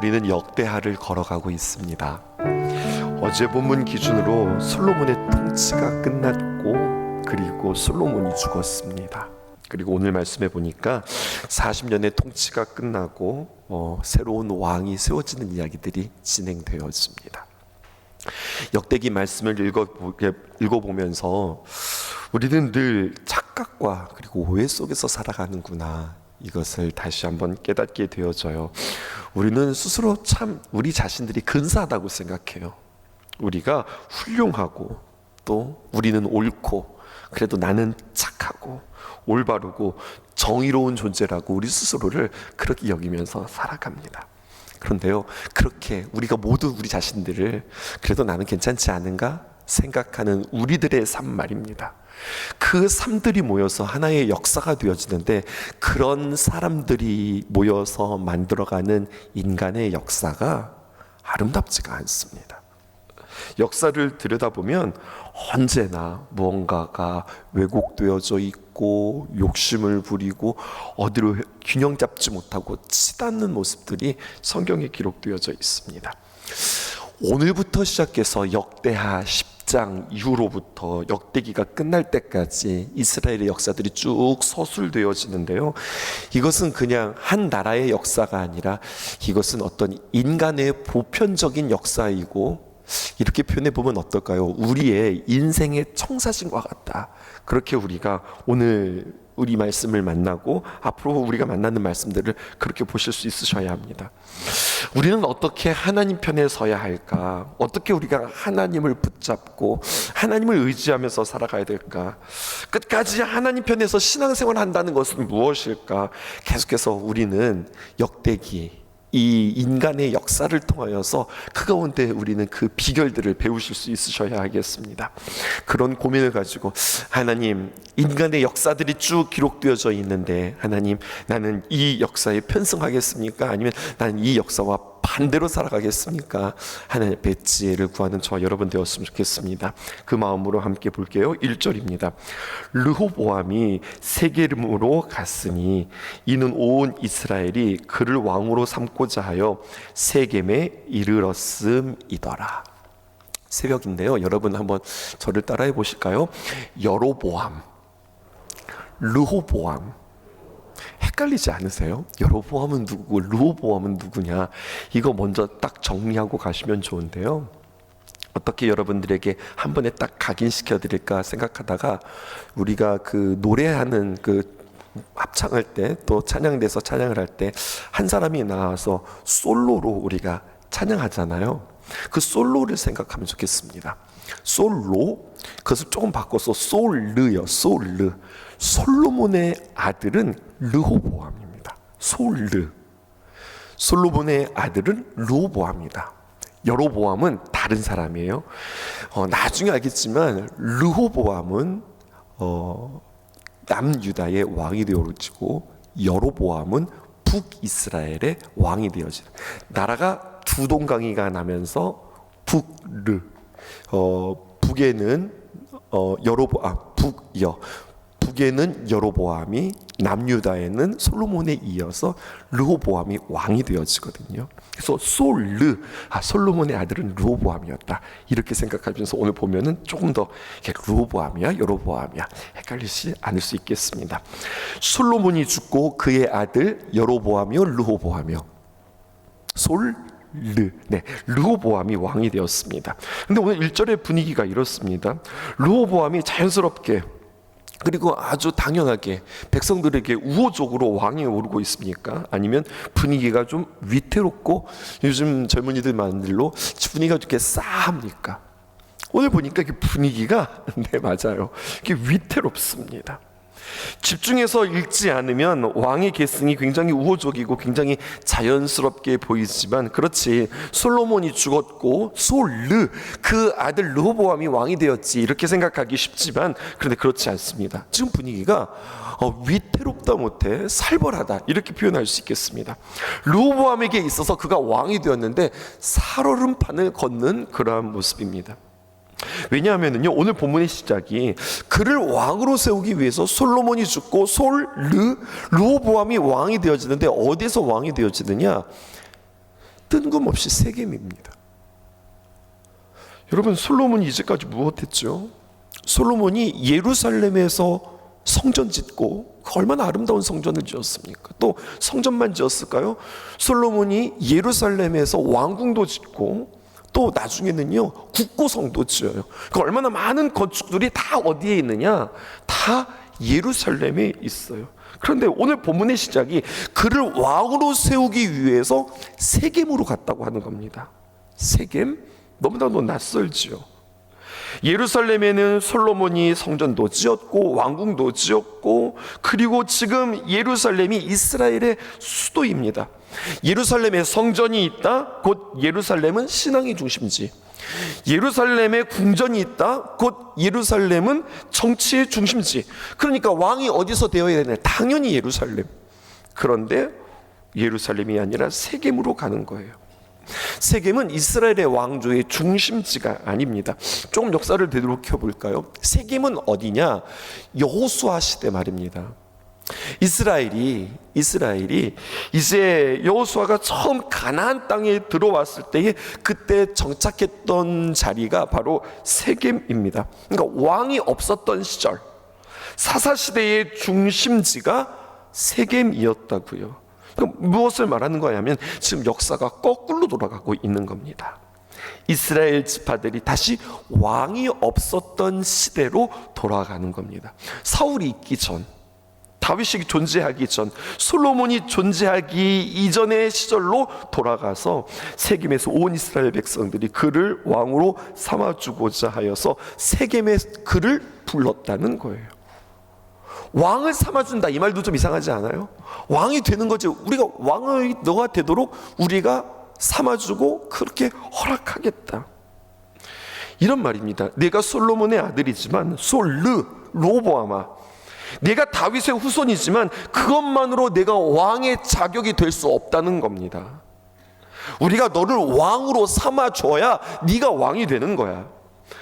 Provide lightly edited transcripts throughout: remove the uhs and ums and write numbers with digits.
우리는 역대하를 걸어가고 있습니다. 어제 본문 기준으로 솔로몬의 통치가 끝났고 그리고 솔로몬이 죽었습니다. 그리고 오늘 말씀해 보니까 40년의 통치가 끝나고 새로운 왕이 세워지는 이야기들이 진행되었습니다. 역대기 말씀을 읽어보면서 우리는 늘 착각과 그리고 오해 속에서 살아가는구나, 이것을 다시 한번 깨닫게 되어져요. 우리는 스스로 참 우리 자신들이 근사하다고 생각해요. 우리가 훌륭하고 또 우리는 옳고 그래도 나는 착하고 올바르고 정의로운 존재라고 우리 스스로를 그렇게 여기면서 살아갑니다. 그런데요, 그렇게 우리가 모두 우리 자신들을 그래도 나는 괜찮지 않은가 생각하는 우리들의 삶 말입니다. 그 삶들이 모여서 하나의 역사가 되어지는데, 그런 사람들이 모여서 만들어가는 인간의 역사가 아름답지가 않습니다. 역사를 들여다보면 언제나 무언가가 왜곡되어져 있고 욕심을 부리고 어디로 균형 잡지 못하고 치닫는 모습들이 성경에 기록되어져 있습니다. 오늘부터 시작해서 역대하 10장 이후로부터 역대기가 끝날 때까지 이스라엘의 역사들이 쭉 서술되어지는데요, 이것은 그냥 한 나라의 역사가 아니라 이것은 어떤 인간의 보편적인 역사이고, 이렇게 표현해 보면 어떨까요? 우리의 인생의 청사진과 같다. 그렇게 우리가 오늘 우리 말씀을 만나고 앞으로 우리가 만나는 말씀들을 그렇게 보실 수 있으셔야 합니다. 우리는 어떻게 하나님 편에 서야 할까? 어떻게 우리가 하나님을 붙잡고 하나님을 의지하면서 살아가야 될까? 끝까지 하나님 편에서 신앙생활을 한다는 것은 무엇일까? 계속해서 우리는 역대기, 이 인간의 역사를 통하여서 그 가운데 우리는 그 비결들을 배우실 수 있으셔야 하겠습니다. 그런 고민을 가지고, 하나님, 인간의 역사들이 쭉 기록되어져 있는데 하나님, 나는 이 역사에 편승하겠습니까? 아니면 나는 이 역사와 반대로 살아가겠습니까? 하나님의 지혜를 구하는 저와 여러분 되었으면 좋겠습니다. 그 마음으로 함께 볼게요. 1절입니다. 르호보암이 세겜으로 갔으니 이는 온 이스라엘이 그를 왕으로 삼고자 하여 세겜에 이르렀음이더라. 새벽인데요, 여러분 한번 저를 따라해 보실까요? 여로보암, 르호보암, 헷갈리지 않으세요? 여로보암은 누구고 르호보암은 누구냐, 이거 먼저 딱 정리하고 가시면 좋은데요, 어떻게 여러분들에게 한 번에 딱 각인시켜 드릴까 생각하다가, 우리가 그 노래하는 그 합창할 때, 또 찬양대에서 찬양을 할 때 한 사람이 나와서 솔로로 우리가 찬양하잖아요. 그 솔로를 생각하면 좋겠습니다. 솔로, 그것을 조금 바꿔서 솔르요. 솔르. 솔로몬의 아들은 르호보암입니다. 솔르. 솔로몬의 아들은 르호보암이다. 여로보암은 다른 사람이에요. 나중에 알겠지만 르호보암은 남유다의 왕이 되어지고, 여로보암은 북이스라엘의 왕이 되어지는, 나라가 두 동강이가 나면서 북르, 북에는 북에는 여로보암이, 남유다에는 솔로몬에 이어서 르호보암이 왕이 되어지거든요. 그래서 솔로몬의 아들은 르호보암이었다, 이렇게 생각하면서 오늘 보면은 조금 더 르호보암이야 여로보암이야 헷갈리지 않을 수 있겠습니다. 솔로몬이 죽고 그의 아들 여로보암이요 르호보암이요, 르호보암이 왕이 되었습니다. 근데 오늘 1절의 분위기가 이렇습니다. 르호보암이 자연스럽게 그리고 아주 당연하게 백성들에게 우호적으로 왕이 오르고 있습니까? 아니면 분위기가 좀 위태롭고 요즘 젊은이들 말로 분위기가 이렇게 싸합니까? 오늘 보니까 분위기가 네, 맞아요, 이게 위태롭습니다. 집중해서 읽지 않으면 왕의 계승이 굉장히 우호적이고 굉장히 자연스럽게 보이지만, 그렇지, 솔로몬이 죽었고 그 아들 르호보암이 왕이 되었지, 이렇게 생각하기 쉽지만, 그런데 그렇지 않습니다. 지금 분위기가 위태롭다 못해 살벌하다, 이렇게 표현할 수 있겠습니다. 르호보암에게 있어서 그가 왕이 되었는데 살얼음판을 걷는 그러한 모습입니다. 왜냐하면요, 오늘 본문의 시작이 그를 왕으로 세우기 위해서 솔로몬이 죽고 르호보암이 왕이 되어지는데, 어디서 왕이 되어지느냐? 뜬금없이 세겜입니다. 여러분, 솔로몬이 이제까지 무엇했죠? 솔로몬이 예루살렘에서 성전 짓고 얼마나 아름다운 성전을 지었습니까? 또 성전만 지었을까요? 솔로몬이 예루살렘에서 왕궁도 짓고 또 나중에는요 국고성도 지어요. 그 얼마나 많은 건축들이 다 어디에 있느냐? 다 예루살렘에 있어요. 그런데 오늘 본문의 시작이 그를 왕으로 세우기 위해서 세겜으로 갔다고 하는 겁니다. 세겜? 너무나도 낯설지요. 예루살렘에는 솔로몬이 성전도 지었고 왕궁도 지었고, 그리고 지금 예루살렘이 이스라엘의 수도입니다. 예루살렘에 성전이 있다, 곧 예루살렘은 신앙의 중심지. 예루살렘에 궁전이 있다, 곧 예루살렘은 정치의 중심지. 그러니까 왕이 어디서 되어야 되냐? 당연히 예루살렘. 그런데 예루살렘이 아니라 세겜으로 가는 거예요. 세겜은 이스라엘의 왕조의 중심지가 아닙니다. 조금 역사를 되돌려 볼까요? 세겜은 어디냐? 여호수아 시대 말입니다. 이스라엘이 이제 여호수아가 처음 가나안 땅에 들어왔을 때에 그때 정착했던 자리가 바로 세겜입니다. 그러니까 왕이 없었던 시절, 사사시대의 중심지가 세겜이었다고요. 그럼 무엇을 말하는 거냐면 지금 역사가 거꾸로 돌아가고 있는 겁니다. 이스라엘 지파들이 다시 왕이 없었던 시대로 돌아가는 겁니다. 사울이 있기 전, 다윗이 존재하기 전, 솔로몬이 존재하기 이전의 시절로 돌아가서 세겜에서 온 이스라엘 백성들이 그를 왕으로 삼아주고자 하여서 세겜에 그를 불렀다는 거예요. 왕을 삼아준다, 이 말도 좀 이상하지 않아요? 왕이 되는 거지. 우리가 왕의 너가 되도록 우리가 삼아주고 그렇게 허락하겠다, 이런 말입니다. 내가 솔로몬의 아들이지만 로보아마, 내가 다윗의 후손이지만 그것만으로 내가 왕의 자격이 될 수 없다는 겁니다. 우리가 너를 왕으로 삼아줘야 네가 왕이 되는 거야.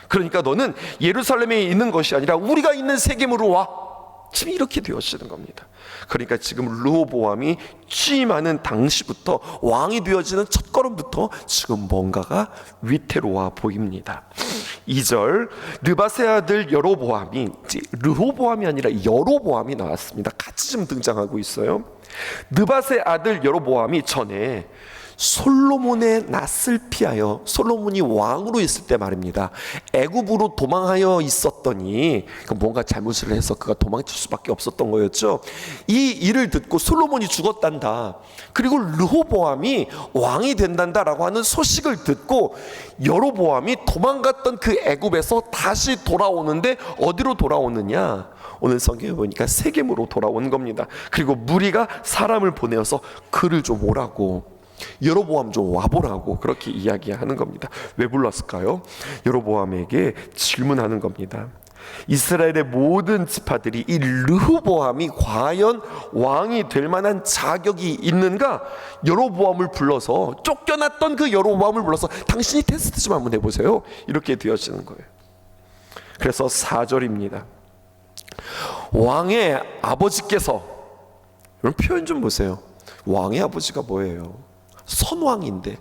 그러니까 너는 예루살렘에 있는 것이 아니라 우리가 있는 세겜으로 와. 지금 이렇게 되어지는 겁니다. 그러니까 지금 르호보암이 취임하는 당시부터, 왕이 되어지는 첫걸음부터 지금 뭔가가 위태로워 보입니다. 2절, 느밧의 아들 여로보암이, 르호보암이 아니라 여로보암이 나왔습니다. 같이 좀 등장하고 있어요. 느밧의 아들 여로보암이 전에 솔로몬의 낯을 피하여, 솔로몬이 왕으로 있을 때 말입니다, 애굽으로 도망하여 있었더니 뭔가 잘못을 해서 그가 도망칠 수밖에 없었던 거였죠. 이 일을 듣고 솔로몬이 죽었단다, 그리고 르호보암이 왕이 된단다라고 하는 소식을 듣고 여로보암이 도망갔던 그 애굽에서 다시 돌아오는데 어디로 돌아오느냐? 오늘 성경에 보니까 세겜으로 돌아온 겁니다. 그리고 무리가 사람을 보내어서 그를 좀 오라고, 여로보암 좀 와보라고 그렇게 이야기하는 겁니다. 왜 불렀을까요? 여로보암에게 질문하는 겁니다. 이스라엘의 모든 지파들이 이 르호보암이 과연 왕이 될 만한 자격이 있는가? 여로보암을 불러서, 쫓겨났던 그 여로보암을 불러서 당신이 테스트 좀 한번 해보세요, 이렇게 되어지는 거예요. 그래서 4절입니다. 왕의 아버지께서, 여러분 표현 좀 보세요. 왕의 아버지가 뭐예요? 선왕인데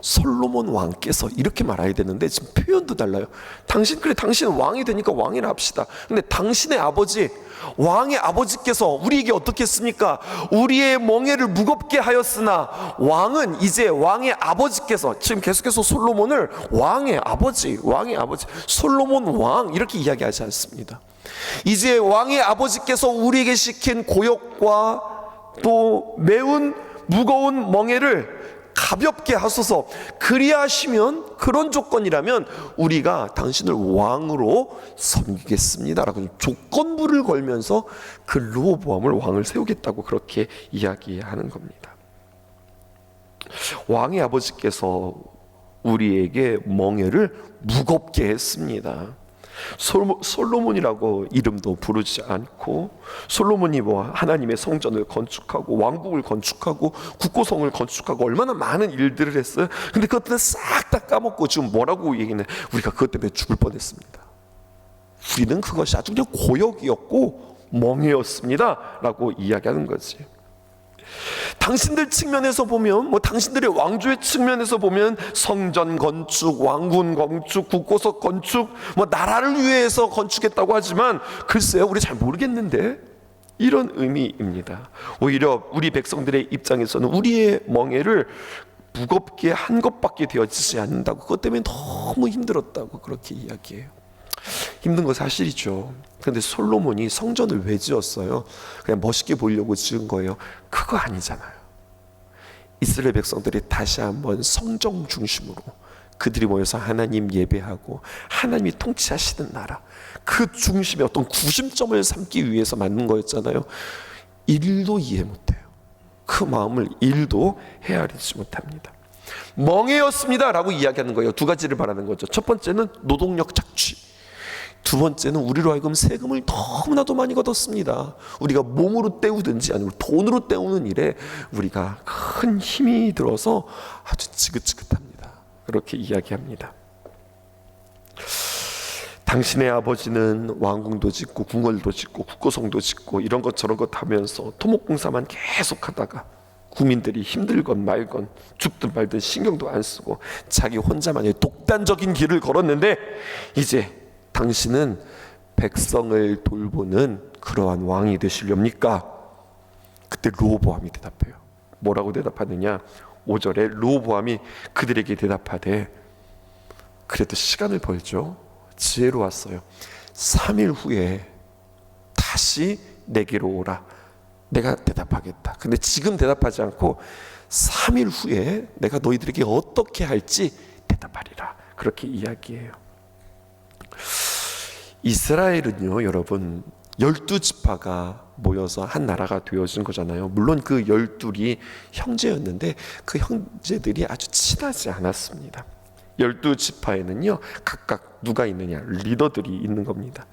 솔로몬 왕께서 이렇게 말해야 되는데 지금 표현도 달라요. 당신은 왕이 되니까 왕이라 합시다. 근데 당신의 아버지, 왕의 아버지께서 우리에게 어떻게 했습니까? 우리의 멍에를 무겁게 하였으나 왕은 이제, 왕의 아버지께서, 지금 계속해서 솔로몬을 왕의 아버지, 솔로몬 왕 이렇게 이야기하지 않습니다. 이제 왕의 아버지께서 우리에게 시킨 고역과 또 매운 무거운 멍에를 가볍게 하소서. 그리하시면, 그런 조건이라면 우리가 당신을 왕으로 섬기겠습니다 라고 조건부를 걸면서 그 르호보암을 왕을 세우겠다고 그렇게 이야기하는 겁니다. 왕의 아버지께서 우리에게 멍에를 무겁게 했습니다. 솔로몬이라고 이름도 부르지 않고, 솔로몬이 하나님의 성전을 건축하고 왕국을 건축하고 국고성을 건축하고 얼마나 많은 일들을 했어요. 근데 그것들은 싹 다 까먹고 지금 뭐라고 얘기는, 우리가 그것 때문에 죽을 뻔했습니다, 우리는 그것이 아주 그냥 고역이었고 멍해였습니다 라고 이야기하는 거지. 당신들 측면에서 보면, 당신들의 왕조의 측면에서 보면 성전 건축, 왕궁 건축, 국고석 건축, 나라를 위해서 건축했다고 하지만 글쎄요, 우리 잘 모르겠는데, 이런 의미입니다. 오히려 우리 백성들의 입장에서는 우리의 멍에를 무겁게 한 것밖에 되어지지 않는다고, 그것 때문에 너무 힘들었다고 그렇게 이야기해요. 힘든 거 사실이죠. 그런데 솔로몬이 성전을 왜 지었어요? 그냥 멋있게 보이려고 지은 거예요? 그거 아니잖아요. 이스라엘 백성들이 다시 한번 성정 중심으로 그들이 모여서 하나님 예배하고 하나님이 통치하시는 나라, 그 중심에 어떤 구심점을 삼기 위해서 만든 거였잖아요. 일도 이해 못해요. 그 마음을 일도 헤아리지 못합니다. 멍해였습니다 라고 이야기하는 거예요. 두 가지를 말하는 거죠. 첫 번째는 노동력 착취, 두 번째는 우리로 하여금 세금을 너무나도 많이 걷었습니다. 우리가 몸으로 때우든지 아니면 돈으로 때우는 일에 우리가 큰 힘이 들어서 아주 지긋지긋합니다. 그렇게 이야기합니다. 당신의 아버지는 왕궁도 짓고 궁궐도 짓고 국고성도 짓고 이런 것 저런 것 하면서 토목공사만 계속 하다가 국민들이 힘들건 말건 죽든 말든 신경도 안 쓰고 자기 혼자만의 독단적인 길을 걸었는데, 이제 당신은 백성을 돌보는 그러한 왕이 되시렵니까? 그때 르호보암이 대답해요. 뭐라고 대답하느냐? 5절에 르호보암이 그들에게 대답하되, 그래도 시간을 벌죠. 지혜로 왔어요. 3일 후에 다시 내게로 오라. 내가 대답하겠다. 근데 지금 대답하지 않고 3일 후에 내가 너희들에게 어떻게 할지 대답하리라. 그렇게 이야기해요. 이스라엘은요, 여러분 12지파가 모여서 한 나라가 되어진 거잖아요. 물론 그 12이 형제였는데 그 형제들이 아주 친하지 않았습니다. 12지파에는요 각각 누가 있느냐? 리더들이 있는 겁니다.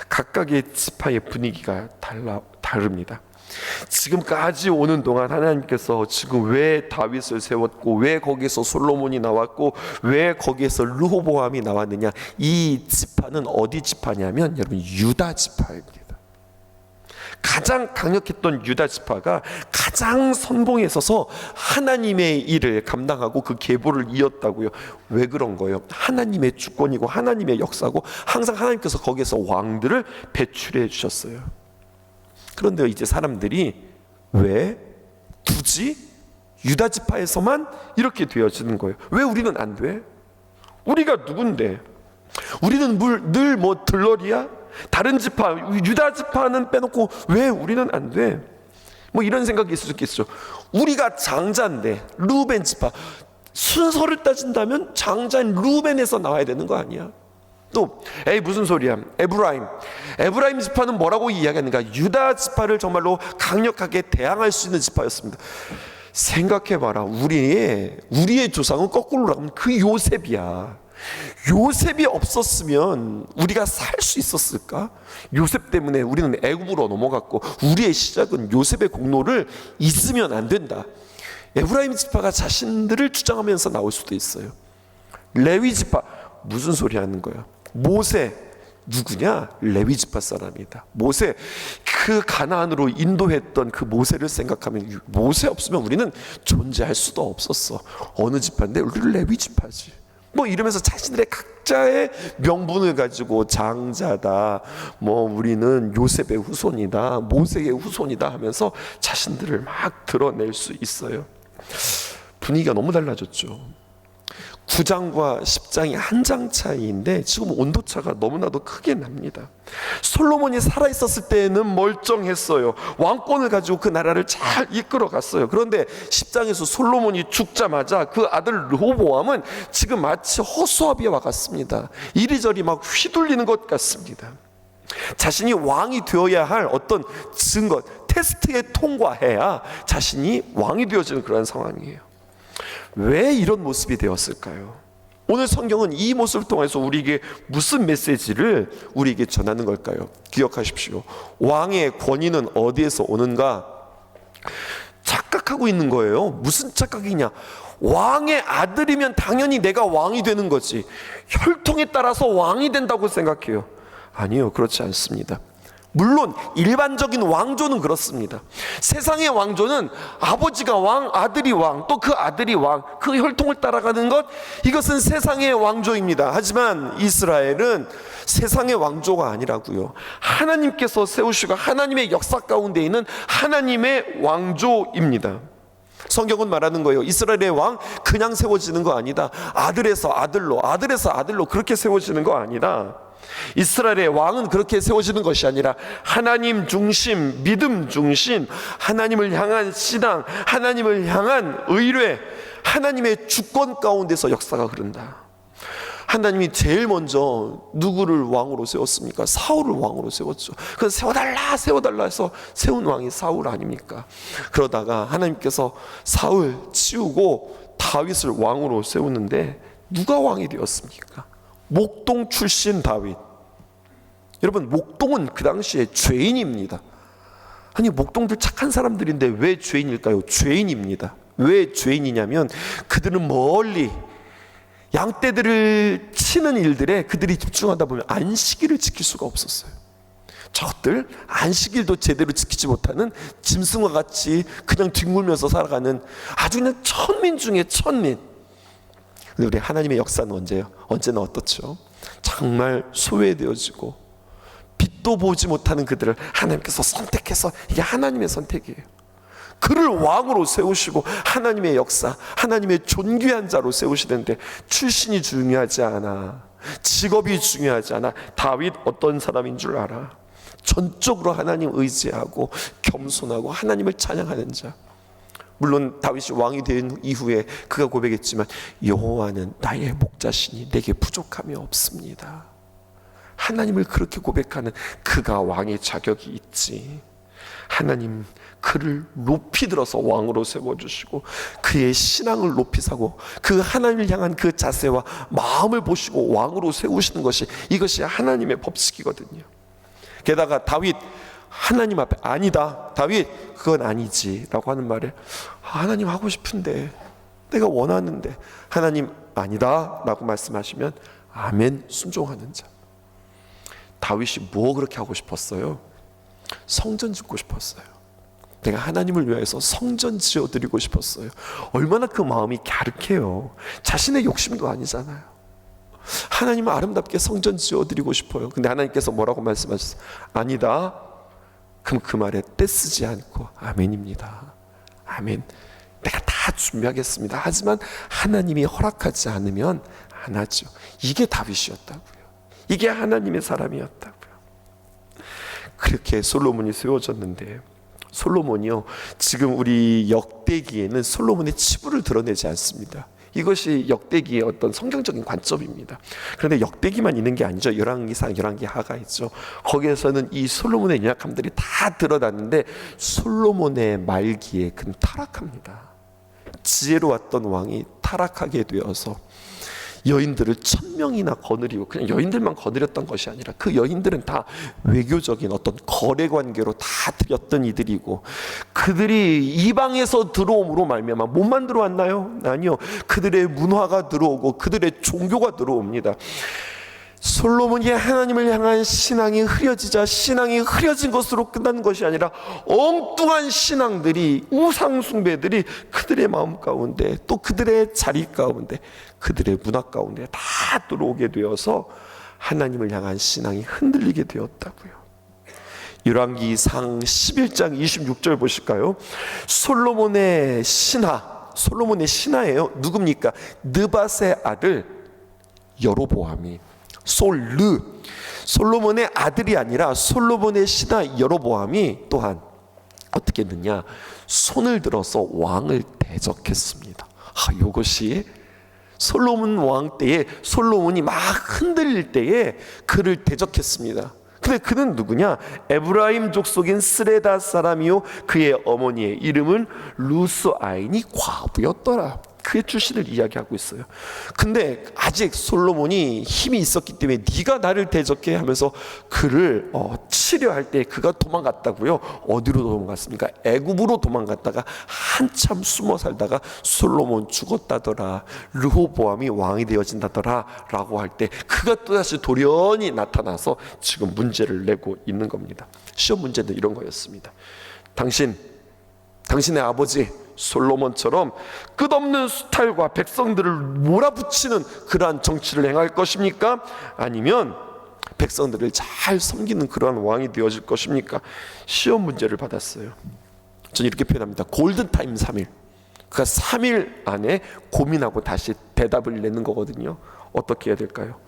각각의 지파의 분위기가 다릅니다. 지금까지 오는 동안 하나님께서 지금 왜 다윗을 세웠고 왜 거기서 솔로몬이 나왔고 왜 거기에서 르호보암이 나왔느냐? 이 지파는 어디 지파냐면 여러분 유다 지파입니다. 가장 강력했던 유다 지파가 가장 선봉에 서서 하나님의 일을 감당하고 그 계보를 이었다고요. 왜 그런 거예요? 하나님의 주권이고 하나님의 역사고 항상 하나님께서 거기에서 왕들을 배출해 주셨어요. 그런데 이제 사람들이 왜 굳이 유다 지파에서만 이렇게 되어지는 거예요? 왜 우리는 안 돼? 우리가 누군데? 우리는 늘 들러리야? 다른 지파, 유다 지파는 빼놓고 왜 우리는 안 돼? 이런 생각이 있을 수 있겠죠. 우리가 장자인데 르우벤 지파, 순서를 따진다면 장자인 르우벤에서 나와야 되는 거 아니야? 또 무슨 소리야? 에브라임 지파는 뭐라고 이야기하는가? 유다 지파를 정말로 강력하게 대항할 수 있는 지파였습니다. 생각해봐라. 우리의 조상은 거꾸로 나가면 그 요셉이야. 요셉이 없었으면 우리가 살 수 있었을까? 요셉 때문에 우리는 애굽으로 넘어갔고 우리의 시작은 요셉의 공로를 잊으면 안 된다. 에브라임 지파가 자신들을 주장하면서 나올 수도 있어요. 레위 지파, 무슨 소리 하는 거야? 모세 누구냐? 레위 지파 사람이다. 모세, 그 가나안으로 인도했던 그 모세를 생각하면 모세 없으면 우리는 존재할 수도 없었어. 어느 지파인데? 우리는 레위 지파지. 이러면서 자신들의 각자의 명분을 가지고 장자다, 우리는 요셉의 후손이다, 모세의 후손이다 하면서 자신들을 막 드러낼 수 있어요. 분위기가 너무 달라졌죠. 9장과 10장이 한 장 차이인데 지금 온도차가 너무나도 크게 납니다. 솔로몬이 살아있었을 때는 멀쩡했어요. 왕권을 가지고 그 나라를 잘 이끌어 갔어요. 그런데 10장에서 솔로몬이 죽자마자 그 아들 르호보암은 지금 마치 허수아비와 같습니다. 이리저리 막 휘둘리는 것 같습니다. 자신이 왕이 되어야 할 어떤 증거, 테스트에 통과해야 자신이 왕이 되어지는 그런 상황이에요. 왜 이런 모습이 되었을까요? 오늘 성경은 이 모습을 통해서 우리에게 무슨 메시지를 우리에게 전하는 걸까요? 기억하십시오. 왕의 권위는 어디에서 오는가? 착각하고 있는 거예요. 무슨 착각이냐? 왕의 아들이면 당연히 내가 왕이 되는 거지. 혈통에 따라서 왕이 된다고 생각해요. 아니요, 그렇지 않습니다. 물론 일반적인 왕조는 그렇습니다. 세상의 왕조는 아버지가 왕, 아들이 왕, 또 그 아들이 왕, 그 혈통을 따라가는 것, 이것은 세상의 왕조입니다. 하지만 이스라엘은 세상의 왕조가 아니라고요. 하나님께서 세우시고 하나님의 역사 가운데 있는 하나님의 왕조입니다. 성경은 말하는 거예요. 이스라엘의 왕 그냥 세워지는 거 아니다. 아들에서 아들로, 아들에서 아들로 그렇게 세워지는 거 아니다. 이스라엘의 왕은 그렇게 세워지는 것이 아니라 하나님 중심, 믿음 중심, 하나님을 향한 신앙, 하나님을 향한 의뢰, 하나님의 주권 가운데서 역사가 흐른다. 하나님이 제일 먼저 누구를 왕으로 세웠습니까? 사울을 왕으로 세웠죠. 그래서 세워달라 세워달라 해서 세운 왕이 사울 아닙니까? 그러다가 하나님께서 사울 치우고 다윗을 왕으로 세우는데 누가 왕이 되었습니까? 목동 출신 다윗. 여러분, 목동은 그 당시에 죄인입니다. 아니, 목동들 착한 사람들인데 왜 죄인일까요? 죄인입니다. 왜 죄인이냐면 그들은 멀리 양떼들을 치는 일들에 그들이 집중하다 보면 안식일을 지킬 수가 없었어요. 저것들 안식일도 제대로 지키지 못하는 짐승과 같이 그냥 뒹굴면서 살아가는 아주 그냥 천민 중에 천민. 근데 우리 하나님의 역사는 언제요? 언제나 어떻죠? 정말 소외되어지고 빛도 보지 못하는 그들을 하나님께서 선택해서, 이게 하나님의 선택이에요. 그를 왕으로 세우시고 하나님의 역사, 하나님의 존귀한 자로 세우시는데 출신이 중요하지 않아, 직업이 중요하지 않아. 다윗 어떤 사람인 줄 알아? 전적으로 하나님 의지하고 겸손하고 하나님을 찬양하는 자. 물론 다윗이 왕이 된 이후에 그가 고백했지만 여호와는 나의 목자시니 내게 부족함이 없습니다. 하나님을 그렇게 고백하는 그가 왕의 자격이 있지. 하나님 그를 높이 들어서 왕으로 세워주시고 그의 신앙을 높이 사고 그 하나님을 향한 그 자세와 마음을 보시고 왕으로 세우시는 것이, 이것이 하나님의 법칙이거든요. 게다가 다윗 하나님 앞에 아니다, 다윗 그건 아니지 라고 하는 말에 하나님 하고 싶은데, 내가 원하는데, 하나님 아니다 라고 말씀하시면 아멘 순종하는 자. 다윗이 뭐 그렇게 하고 싶었어요? 성전 짓고 싶었어요. 내가 하나님을 위해서 성전 지어드리고 싶었어요. 얼마나 그 마음이 갸륵해요. 자신의 욕심도 아니잖아요. 하나님은 아름답게 성전 지어드리고 싶어요. 근데 하나님께서 뭐라고 말씀하셨어요? 아니다. 그럼 그 말에 떼쓰지 않고 아멘입니다. 아멘. 내가 다 준비하겠습니다. 하지만 하나님이 허락하지 않으면 안 하죠. 이게 다윗이었다고요. 이게 하나님의 사람이었다고요. 그렇게 솔로몬이 세워졌는데, 솔로몬이요, 지금 우리 역대기에는 솔로몬의 치부를 드러내지 않습니다. 이것이 역대기의 어떤 성경적인 관점입니다. 그런데 역대기만 있는 게 아니죠. 열왕기상, 열왕기하가 있죠. 거기에서는 이 솔로몬의 연약함들이 다 드러났는데 솔로몬의 말기에 그는 타락합니다. 지혜로웠던 왕이 타락하게 되어서 여인들을 1000명이나 거느리고, 그냥 여인들만 거느렸던 것이 아니라 그 여인들은 다 외교적인 어떤 거래 관계로 다 들였던 이들이고, 그들이 이방에서 들어옴으로 말미암아 뭐만 들어왔나요? 아니요, 그들의 문화가 들어오고 그들의 종교가 들어옵니다. 솔로몬이 하나님을 향한 신앙이 흐려지자 신앙이 흐려진 것으로 끝나는 것이 아니라 엉뚱한 신앙들이, 우상 숭배들이 그들의 마음 가운데, 또 그들의 자리 가운데, 그들의 문화 가운데 다 들어오게 되어서 하나님을 향한 신앙이 흔들리게 되었다고요. 열왕기상 11장 26절 보실까요? 솔로몬의 신하예요. 누굽니까? 느밧의 아들 여로보암이, 솔로몬의 아들이 아니라 솔로몬의 신하 여로보암이 또한 어떻게 했느냐? 손을 들어서 왕을 대적했습니다. 이것이 솔로몬 왕 때에, 솔로몬이 막 흔들릴 때에 그를 대적했습니다. 근데 그는 누구냐? 에브라임 족속인 스레다 사람이요, 그의 어머니의 이름은 루스아인이 과부였더라. 그의 출신을 이야기하고 있어요. 근데 아직 솔로몬이 힘이 있었기 때문에 네가 나를 대적해 하면서 그를 치려할 때 그가 도망갔다고요. 어디로 도망갔습니까? 애굽으로 도망갔다가 한참 숨어 살다가 솔로몬 죽었다더라, 르호보암이 왕이 되어진다더라 라고 할 때 그가 또다시 돌연히 나타나서 지금 문제를 내고 있는 겁니다. 시험 문제는 이런 거였습니다. 당신의 아버지 솔로몬처럼 끝없는 수탈과 백성들을 몰아붙이는 그러한 정치를 행할 것입니까? 아니면 백성들을 잘 섬기는 그러한 왕이 되어질 것입니까? 시험 문제를 받았어요. 저는 이렇게 표현합니다. 골든타임 3일. 그러니까 3일 안에 고민하고 다시 대답을 내는 거거든요. 어떻게 해야 될까요?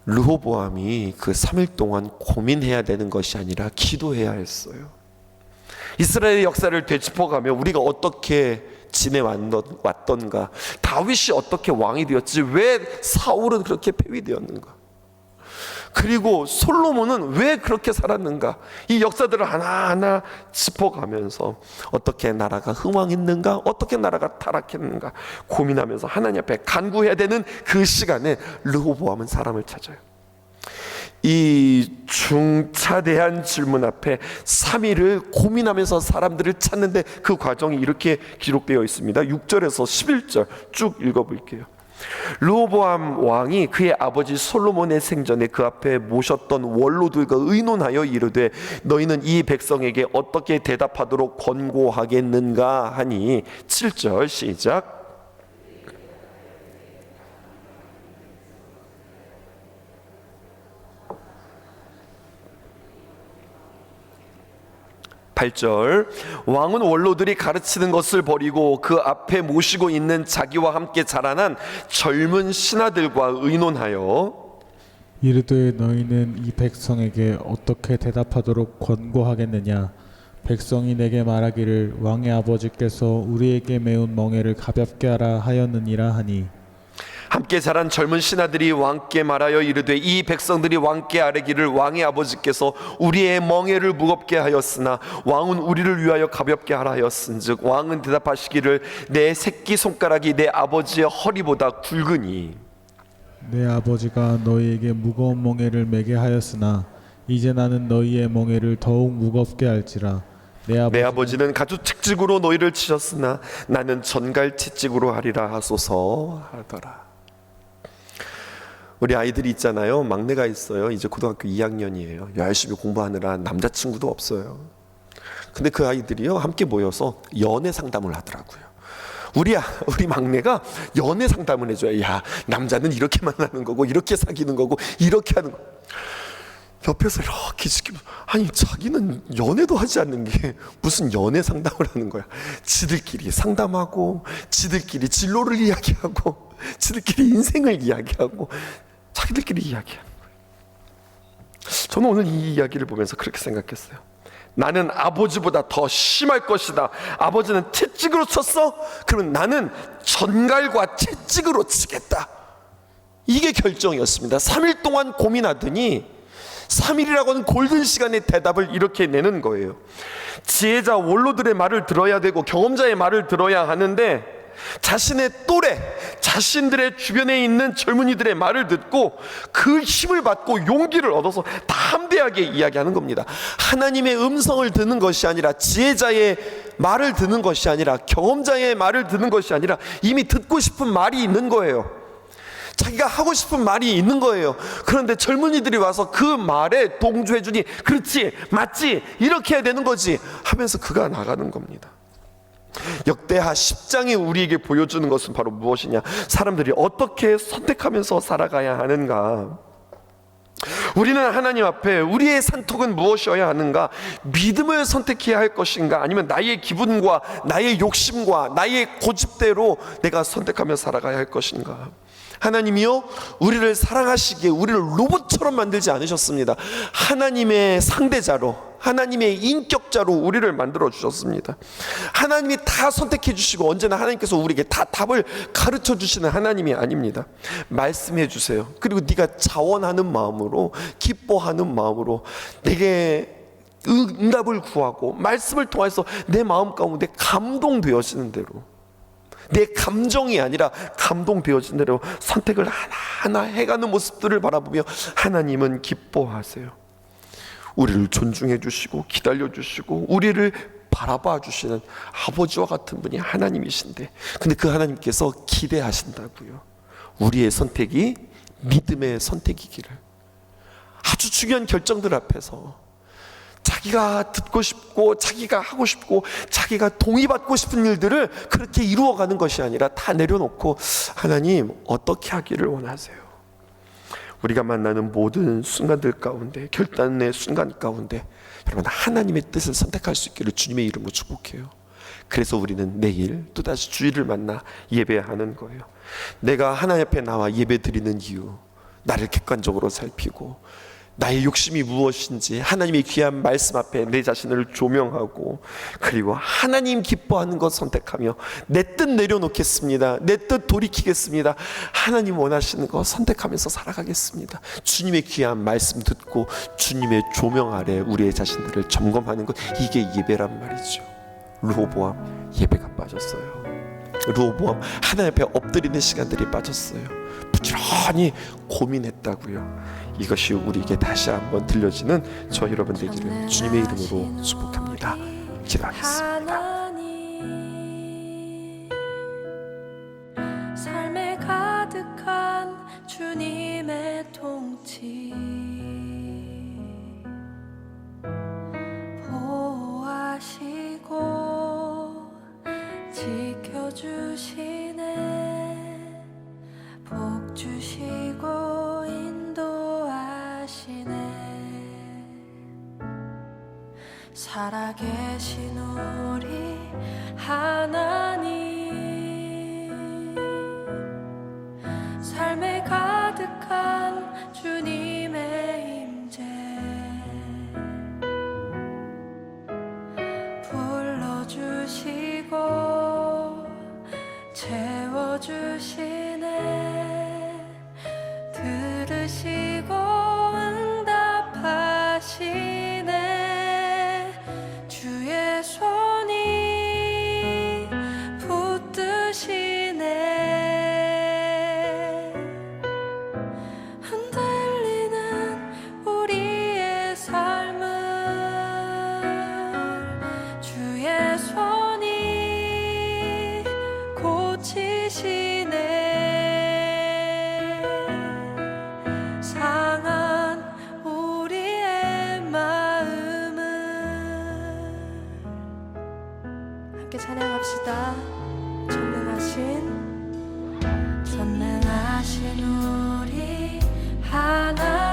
르호보암이 그 3일 동안 고민해야 되는 것이 아니라 기도해야 했어요. 이스라엘의 역사를 되짚어가며 우리가 어떻게 지내왔던가, 다윗이 어떻게 왕이 되었지, 왜 사울은 그렇게 폐위되었는가, 그리고 솔로몬은 왜 그렇게 살았는가, 이 역사들을 하나하나 짚어가면서 어떻게 나라가 흥왕했는가, 어떻게 나라가 타락했는가 고민하면서 하나님 앞에 간구해야 되는 그 시간에 르호보암은 사람을 찾아요. 이 중차대한 질문 앞에 3일을 고민하면서 사람들을 찾는데 그 과정이 이렇게 기록되어 있습니다. 6절에서 11절 쭉 읽어볼게요. 르호보암 왕이 그의 아버지 솔로몬의 생전에 그 앞에 모셨던 원로들과 의논하여 이르되 너희는 이 백성에게 어떻게 대답하도록 권고하겠는가 하니 7절 시작. 8절 왕은 원로들이 가르치는 것을 버리고 그 앞에 모시고 있는 자기와 함께 자라난 젊은 신하들과 의논하여 이르되 너희는 이 백성에게 어떻게 대답하도록 권고하겠느냐. 백성이 내게 말하기를 왕의 아버지께서 우리에게 메운 멍에를 가볍게 하라 하였느니라 하니 함께 자란 젊은 신하들이 왕께 말하여 이르되 이 백성들이 왕께 아뢰기를 왕의 아버지께서 우리의 멍에를 무겁게 하였으나 왕은 우리를 위하여 가볍게 하라 하였은즉 왕은 대답하시기를 내 새끼 손가락이 내 아버지의 허리보다 굵으니 내 아버지가 너희에게 무거운 멍에를 매게 하였으나 이제 나는 너희의 멍에를 더욱 무겁게 할지라. 내 아버지는 가죽 채찍으로 너희를 치셨으나 나는 전갈 채찍으로 하리라 하소서 하더라. 우리 아이들이 있잖아요. 막내가 있어요. 이제 고등학교 2학년이에요. 열심히 공부하느라 남자친구도 없어요. 근데 그 아이들이요 함께 모여서 연애 상담을 하더라고요. 우리 막내가 연애 상담을 해줘요. 야, 남자는 이렇게 만나는 거고 이렇게 사귀는 거고 이렇게 하는 거. 옆에서 이렇게 지키면서 아니 자기는 연애도 하지 않는 게 무슨 연애 상담을 하는 거야. 지들끼리 상담하고 지들끼리 진로를 이야기하고 지들끼리 인생을 이야기하고 자기들끼리 이야기하는 거예요. 저는 오늘 이 이야기를 보면서 그렇게 생각했어요. 나는 아버지보다 더 심할 것이다. 아버지는 채찍으로 쳤어? 그러면 나는 전갈과 채찍으로 치겠다. 이게 결정이었습니다. 3일 동안 고민하더니 3일이라고 하는 골든 시간의 대답을 이렇게 내는 거예요. 지혜자 원로들의 말을 들어야 되고 경험자의 말을 들어야 하는데 자신의 또래, 자신들의 주변에 있는 젊은이들의 말을 듣고 그 힘을 받고 용기를 얻어서 담대하게 이야기하는 겁니다. 하나님의 음성을 듣는 것이 아니라 지혜자의 말을 듣는 것이 아니라 경험자의 말을 듣는 것이 아니라 이미 듣고 싶은 말이 있는 거예요. 자기가 하고 싶은 말이 있는 거예요. 그런데 젊은이들이 와서 그 말에 동조해 주니 그렇지, 맞지, 이렇게 해야 되는 거지 하면서 그가 나가는 겁니다. 역대하 10장이 우리에게 보여주는 것은 바로 무엇이냐? 사람들이 어떻게 선택하면서 살아가야 하는가? 우리는 하나님 앞에 우리의 산톡은 무엇이어야 하는가? 믿음을 선택해야 할 것인가? 아니면 나의 기분과 나의 욕심과 나의 고집대로 내가 선택하며 살아가야 할 것인가? 하나님이요 우리를 사랑하시기에 우리를 로봇처럼 만들지 않으셨습니다. 하나님의 상대자로, 하나님의 인격자로 우리를 만들어 주셨습니다. 하나님이 다 선택해 주시고 언제나 하나님께서 우리에게 다 답을 가르쳐 주시는 하나님이 아닙니다. 말씀해 주세요. 그리고 네가 자원하는 마음으로, 기뻐하는 마음으로 내게 응답을 구하고 말씀을 통해서 내 마음 가운데 감동되어지는 대로 내 감정이 아니라 감동되어진 대로 선택을 하나하나 해가는 모습들을 바라보며 하나님은 기뻐하세요. 우리를 존중해 주시고 기다려 주시고 우리를 바라봐 주시는 아버지와 같은 분이 하나님이신데, 근데 그 하나님께서 기대하신다고요. 우리의 선택이 믿음의 선택이기를. 아주 중요한 결정들 앞에서 자기가 듣고 싶고 자기가 하고 싶고 자기가 동의받고 싶은 일들을 그렇게 이루어가는 것이 아니라 다 내려놓고 하나님 어떻게 하기를 원하세요? 우리가 만나는 모든 순간들 가운데, 결단의 순간 가운데 여러분 하나님의 뜻을 선택할 수 있기를 주님의 이름으로 축복해요. 그래서 우리는 내일 또다시 주일을 만나 예배하는 거예요. 내가 하나님 앞에 나와 예배 드리는 이유, 나를 객관적으로 살피고 나의 욕심이 무엇인지 하나님의 귀한 말씀 앞에 내 자신을 조명하고, 그리고 하나님 기뻐하는 것 선택하며 내 뜻 내려놓겠습니다. 내 뜻 돌이키겠습니다. 하나님 원하시는 것 선택하면서 살아가겠습니다. 주님의 귀한 말씀 듣고 주님의 조명 아래 우리의 자신들을 점검하는 것, 이게 예배란 말이죠. 르호보암 예배가 빠졌어요. 르호보암 하나님 앞에 엎드리는 시간들이 빠졌어요. 부지런히 고민했다고요. 이것이 우리에게 다시 한번 들려지는 저 여러분 되기를 주님의 이름으로 축복합니다. 기도하겠습니다. 삶에 가득한 주님의 통치 보호하시고 지켜주시네, 복 주시고 인도하시네. 살아계신 우리 하나님, 삶에 가득한 주님의 임재 불러주시고 채워주시네, 들으시고 응답하시네. 주의 손이 붙드시네, 흔들리는 우리의 삶을 주의 손이 고치시네. 상한 우리의 마음을 함께 찬양합시다. 전능하신 우리 하나님,